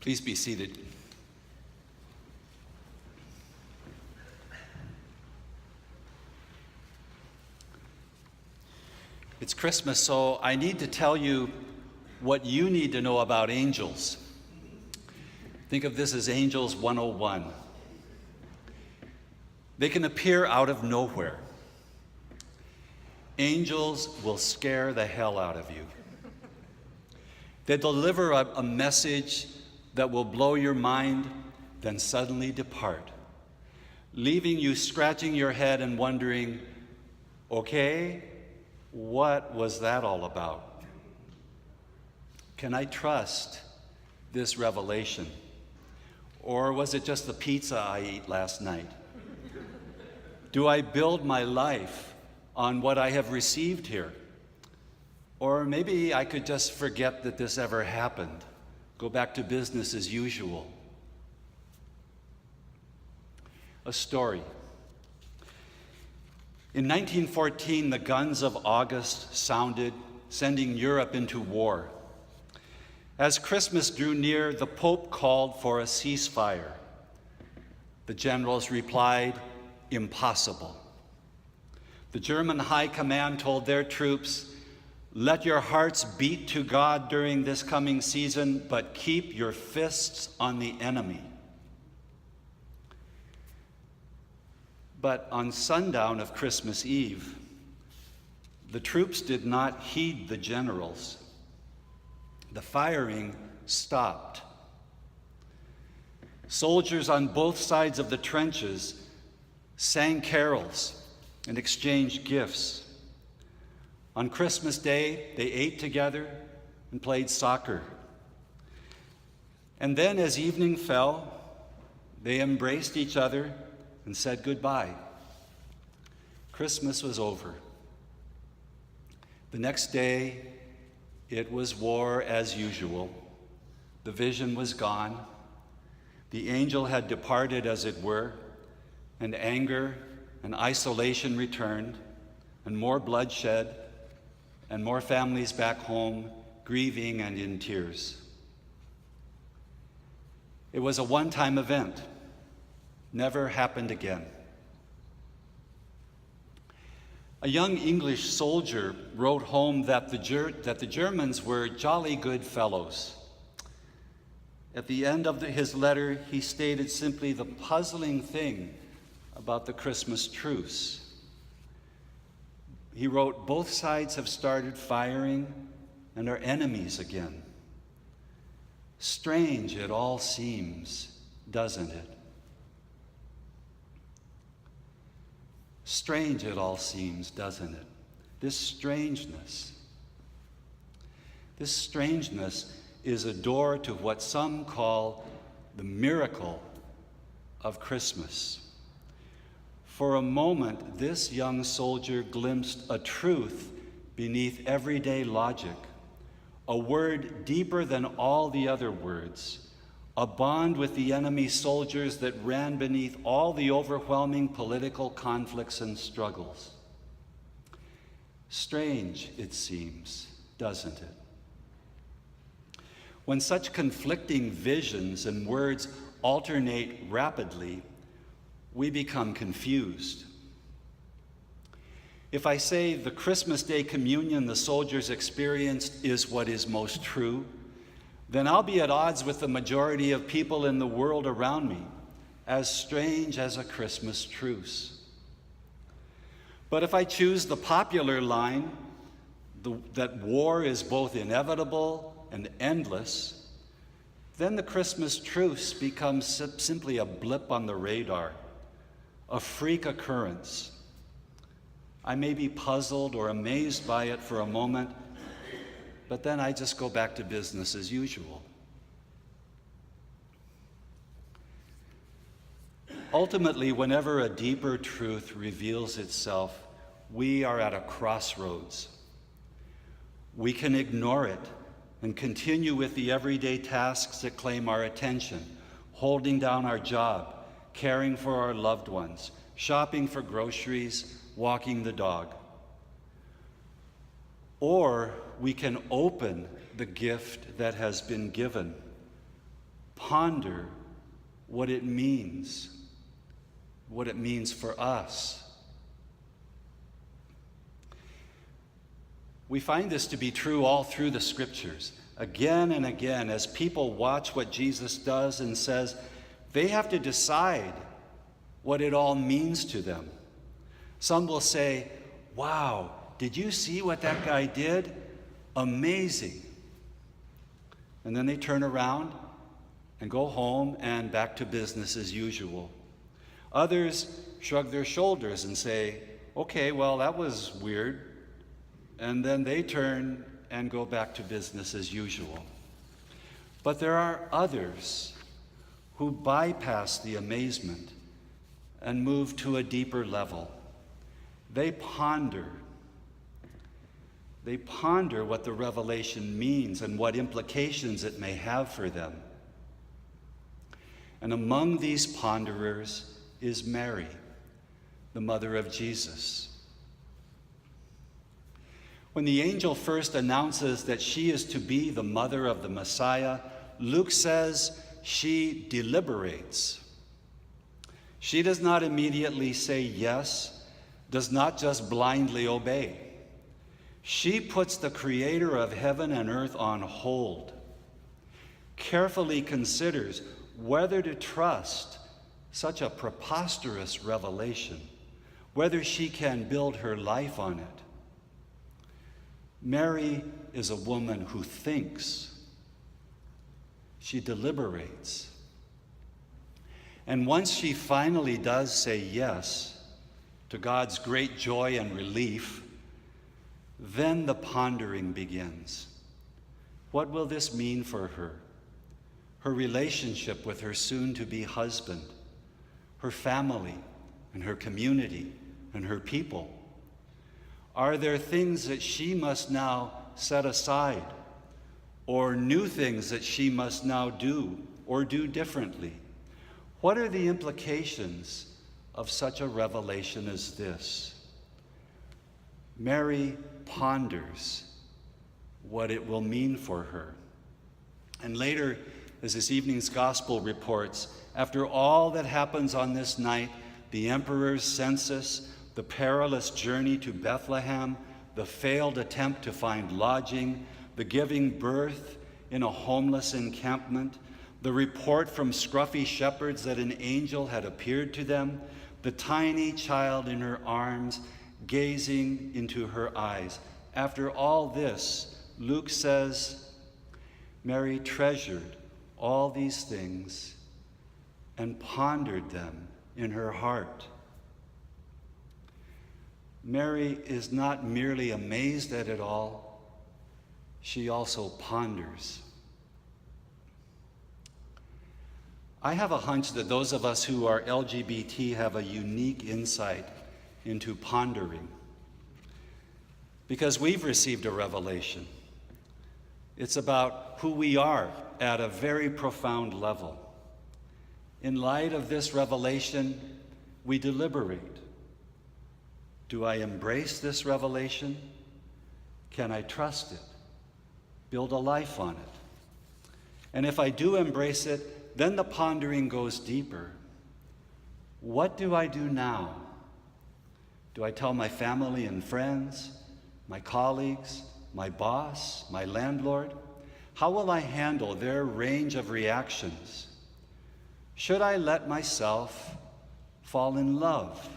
Please be seated. It's Christmas, so I need to tell you what you need to know about angels. Think of this as Angels 101. They can appear out of nowhere. Angels will scare the hell out of you. They deliver a message that will blow your mind, then suddenly depart, leaving you scratching your head and wondering, okay, what was that all about? Can I trust this revelation? Or was it just the pizza I ate last night? Do I build my life on what I have received here? Or maybe I could just forget that this ever happened, go back to business as usual. A story. In 1914, the guns of August sounded, sending Europe into war. As Christmas drew near, the Pope called for a ceasefire. The generals replied, impossible. The German High Command told their troops, let your hearts beat to God during this coming season, but keep your fists on the enemy. But on sundown of Christmas Eve, the troops did not heed the generals. The firing stopped. Soldiers on both sides of the trenches sang carols and exchanged gifts. On Christmas Day, they ate together and played soccer. And then, as evening fell, they embraced each other and said goodbye. Christmas was over. The next day, it was war as usual. The vision was gone. The angel had departed, as it were, and anger and isolation returned, and more bloodshed, and more families back home, grieving and in tears. It was a one-time event. Never happened again. A young English soldier wrote home that the Germans were jolly good fellows. At the end of his letter, he stated simply the puzzling thing about the Christmas truce. He wrote, both sides have started firing and are enemies again. Strange it all seems, doesn't it? Strange it all seems, doesn't it? This strangeness is a door to what some call the miracle of Christmas. For a moment, this young soldier glimpsed a truth beneath everyday logic, a word deeper than all the other words, a bond with the enemy soldiers that ran beneath all the overwhelming political conflicts and struggles. Strange, it seems, doesn't it? When such conflicting visions and words alternate rapidly, we become confused. If I say the Christmas Day communion the soldiers experienced is what is most true, then I'll be at odds with the majority of people in the world around me, as strange as a Christmas truce. But if I choose the popular line, that war is both inevitable and endless, then the Christmas truce becomes simply a blip on the radar, a freak occurrence. I may be puzzled or amazed by it for a moment, but then I just go back to business as usual. Ultimately, whenever a deeper truth reveals itself, we are at a crossroads. We can ignore it and continue with the everyday tasks that claim our attention, holding down our job, caring for our loved ones, shopping for groceries, walking the dog. Or we can open the gift that has been given, ponder what it means for us. We find this to be true all through the scriptures. Again and again, as people watch what Jesus does and says, they have to decide what it all means to them. Some will say, wow, did you see what that guy did? Amazing. And then they turn around and go home and back to business as usual. Others shrug their shoulders and say, okay, well, that was weird. And then they turn and go back to business as usual. But there are others who bypass the amazement and move to a deeper level. They ponder what the revelation means and what implications it may have for them. And among these ponderers is Mary, the mother of Jesus. When the angel first announces that she is to be the mother of the Messiah, Luke says she deliberates. She does not immediately say yes, does not just blindly obey. She puts the Creator of heaven and earth on hold, carefully considers whether to trust such a preposterous revelation, whether she can build her life on it. Mary is a woman who thinks. She deliberates. And once she finally does say yes, to God's great joy and relief, then the pondering begins. What will this mean for her? Her relationship with her soon-to-be husband, her family and her community and her people. Are there things that she must now set aside, or new things that she must now do or do differently? What are the implications of such a revelation as this? Mary ponders what it will mean for her. And later, as this evening's gospel reports, after all that happens on this night, the emperor's census, the perilous journey to Bethlehem, the failed attempt to find lodging, the giving birth in a homeless encampment, the report from scruffy shepherds that an angel had appeared to them, the tiny child in her arms gazing into her eyes. After all this, Luke says, Mary treasured all these things and pondered them in her heart. Mary is not merely amazed at it all, she also ponders. I have a hunch that those of us who are LGBT have a unique insight into pondering, because we've received a revelation. It's about who we are at a very profound level. In light of this revelation, we deliberate. Do I embrace this revelation? Can I trust it? Build a life on it? And if I do embrace it, then the pondering goes deeper. What do I do now? Do I tell my family and friends, my colleagues, my boss, my landlord? How will I handle their range of reactions? Should I let myself fall in love?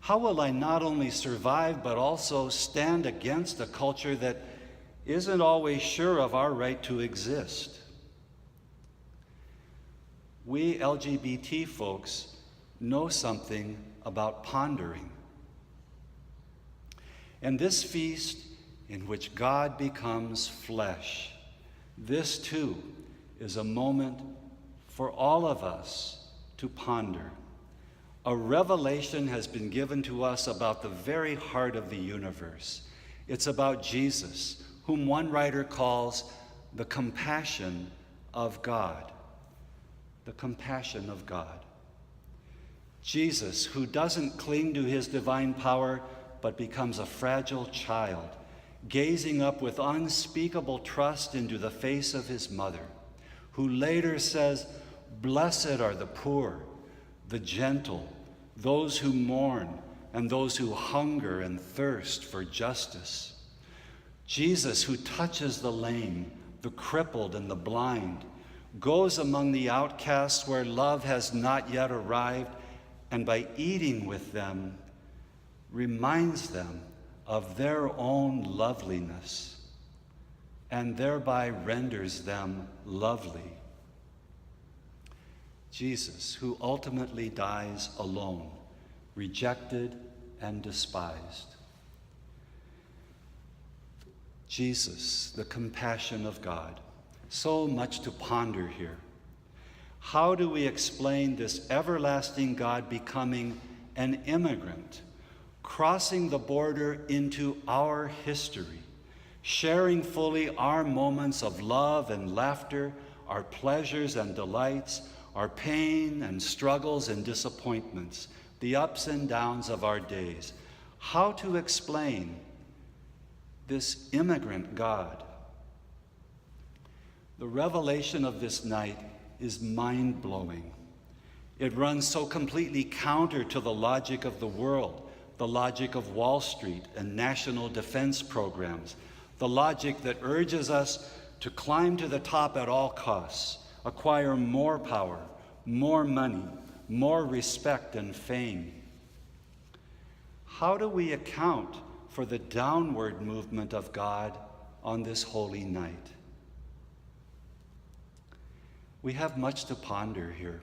How will I not only survive, but also stand against a culture that isn't always sure of our right to exist? We LGBT folks know something about pondering. And this feast in which God becomes flesh, this too is a moment for all of us to ponder. A revelation has been given to us about the very heart of the universe. It's about Jesus, whom one writer calls the compassion of God. The compassion of God. Jesus, who doesn't cling to his divine power, but becomes a fragile child, gazing up with unspeakable trust into the face of his mother. who later says, "Blessed are the poor, the gentle, those who mourn, and those who hunger and thirst for justice." Jesus, who touches the lame, the crippled, and the blind, goes among the outcasts where love has not yet arrived, and by eating with them, reminds them of their own loveliness, and thereby renders them lovely. Jesus, who ultimately dies alone, rejected and despised. Jesus, the compassion of God. So much to ponder here. How do we explain this everlasting God becoming an immigrant, crossing the border into our history, sharing fully our moments of love and laughter, our pleasures and delights, our pain and struggles and disappointments, the ups and downs of our days? How to explain this immigrant God? The revelation of this night is mind-blowing. It runs so completely counter to the logic of the world, the logic of Wall Street and national defense programs, the logic that urges us to climb to the top at all costs, acquire more power, more money, more respect and fame. How do we account for the downward movement of God on this holy night? We have much to ponder here.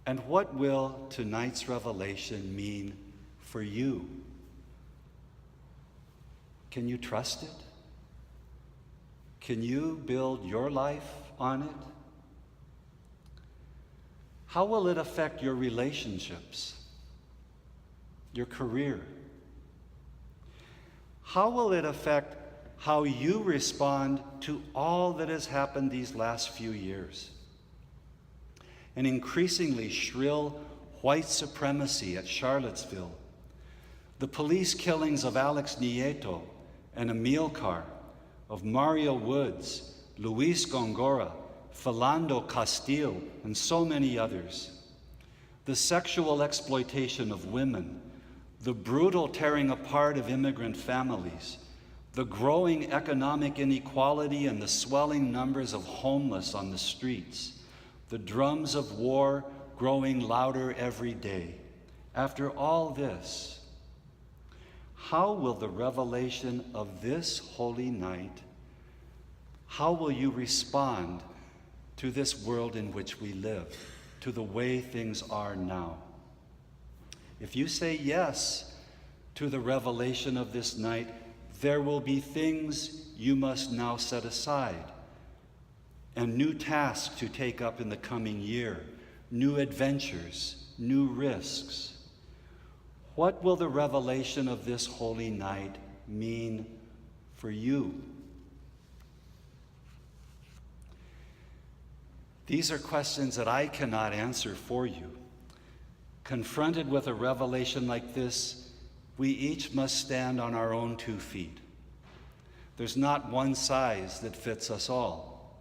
And what will tonight's revelation mean for you? Can you trust it? Can you build your life on it? How will it affect your relationships, your career? How will it affect how you respond to all that has happened these last few years? An increasingly shrill white supremacy at Charlottesville, the police killings of Alex Nieto and Amilcar, of Mario Woods, Luis Gongora, Philando Castile, and so many others, the sexual exploitation of women, the brutal tearing apart of immigrant families, the growing economic inequality and the swelling numbers of homeless on the streets, the drums of war growing louder every day. After all this, how will the revelation of this holy night, how will you respond to this world in which we live, to the way things are now? If you say yes to the revelation of this night, there will be things you must now set aside, and new tasks to take up in the coming year, new adventures, new risks. What will the revelation of this holy night mean for you? These are questions that I cannot answer for you. Confronted with a revelation like this, we each must stand on our own 2 feet. There's not one size that fits us all.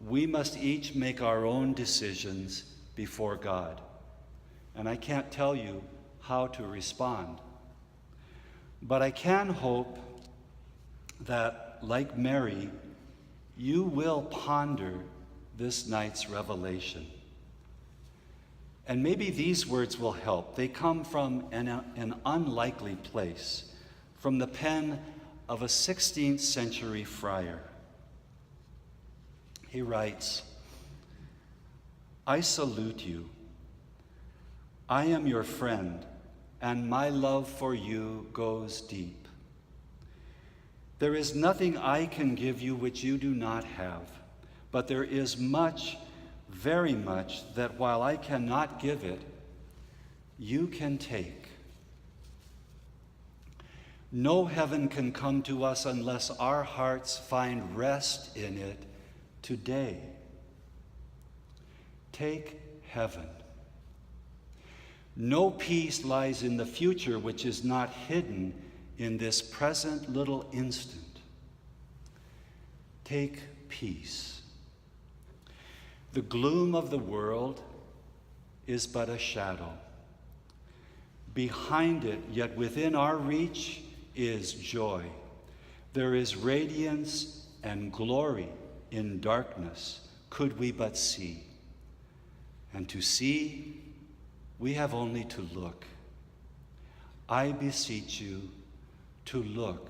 We must each make our own decisions before God. And I can't tell you how to respond. But I can hope that, like Mary, you will ponder this night's revelation. And maybe these words will help. They come from an unlikely place, from the pen of a 16th century friar. He writes, "I salute you. I am your friend, and my love for you goes deep. There is nothing I can give you which you do not have, but there is much, very much, that while I cannot give it, you can take. No heaven can come to us unless our hearts find rest in it today. Take heaven. No peace lies in the future which is not hidden in this present little instant. take peace. The gloom of the world is but a shadow. Behind it, yet within our reach, is joy. There is radiance and glory in darkness, could we but see. And to see, we have only to look. I beseech you to look.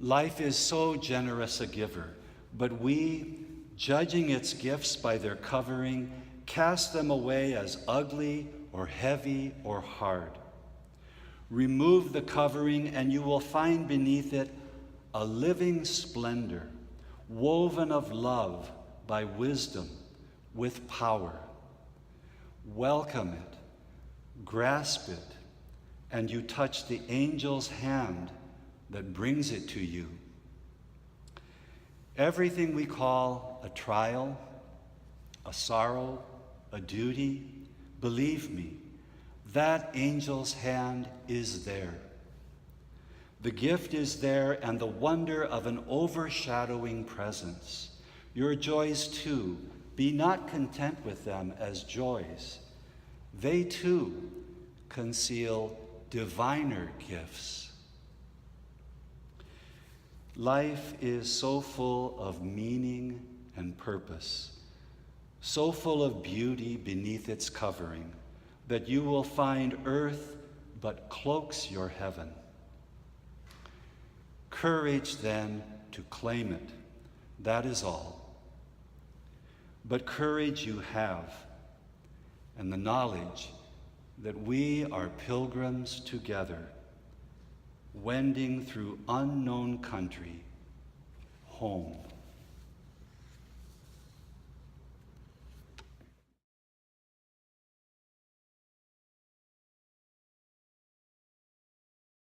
Life is so generous a giver, but we, judging its gifts by their covering, cast them away as ugly or heavy or hard. Remove the covering, and you will find beneath it a living splendor, woven of love by wisdom with power. Welcome it, grasp it, and you touch the angel's hand that brings it to you. Everything we call a trial, a sorrow, a duty, believe me, that angel's hand is there. The gift is there, and the wonder of an overshadowing presence. Your joys too, be not content with them as joys. They too conceal diviner gifts. Life is so full of meaning and purpose, so full of beauty beneath its covering, that you will find earth but cloaks your heaven. Courage, then, to claim it. That is all. But courage you have, and the knowledge that we are pilgrims together, wending through unknown country, home.